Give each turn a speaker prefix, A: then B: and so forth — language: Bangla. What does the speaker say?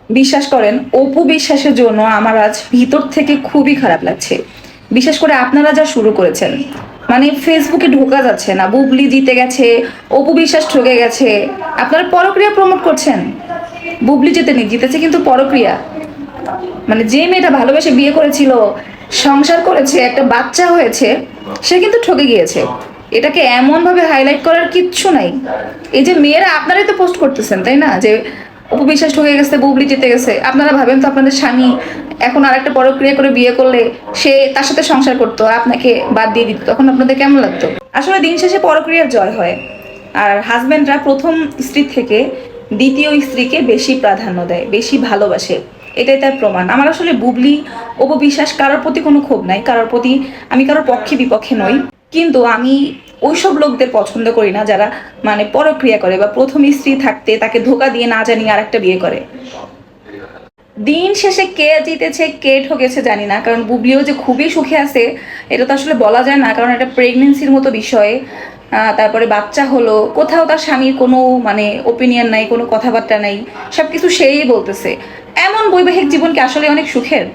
A: বিশ্বাস করেন, অপু বিশ্বাসের জন্য আমার আজ ভিতর থেকে খুবই খারাপ লাগছে। বিশেষ করে আপনারা যা শুরু করেছেন, মানে ফেসবুকে ঢোকা যাচ্ছে না, বুবলি জিতে গেছে, অপু বিশ্বাস ঠকে গেছে, আপনারা পরক্রিয়া প্রমোট করছেন। বুবলি জিতেনি, জিতেছে কিন্তু পরক্রিয়া। মানে যে মেয়েটা ভালোবেসে বিয়ে করেছিল, সংসার করেছে, একটা বাচ্চা হয়েছে, সে কিন্তু ঠকে গিয়েছে। এটাকে এমন ভাবে হাইলাইট করার কিচ্ছু নাই। এই যে মেয়েরা আপনারাই তো পোস্ট করতেছেন, তাই না, যে অপবিশ্বাস ঠকে গেছে, বুবলি জিতে গেছে। আপনারা ভাবেন তো আপনাদের স্বামী এখন আর একটা পরক্রিয়া করে বিয়ে করলে সে তার সাথে সংসার করতো আর আপনাকে বাদ দিয়ে দিত, তখন আপনাদের কেমন লাগতো? আসলে দিন শেষে পরক্রিয়ার জয় হয়। আর হাজব্যান্ডরা প্রথম স্ত্রী থেকে দ্বিতীয় স্ত্রীকে বেশি প্রাধান্য দেয়, বেশি ভালোবাসে। এটাই তার প্রমাণ। আমার আসলে বুবলি, অপবিশ্বাস কারোর প্রতি কোনো ক্ষোভ নাই, কারোর প্রতি আমি কারোর পক্ষে বিপক্ষে নই। কিন্তু আমি ওইসব লোকদের পছন্দ করি না যারা মানে পরক্রিয়া করে বা প্রথম স্ত্রী থাকতে তাকে ধোকা দিয়ে না জানিয়ে আরেকটা বিয়ে করে। দিন শেষে কে জিতেছে কে ঠকেছে জানি না, কারণ বুবলিও যে খুবই সুখে আছে এটা তো আসলে বলা যায় না, কারণ এটা প্রেগনেন্সির মতো বিষয়। তারপরে বাচ্চা হলো, কোথাও তার স্বামীর কোনো মানে ওপিনিয়ন নাই, কোনো কথাবার্তা নাই, সব কিছু সেই বলতেছে। এমন বৈবাহিক জীবন কি আসলে অনেক সুখের?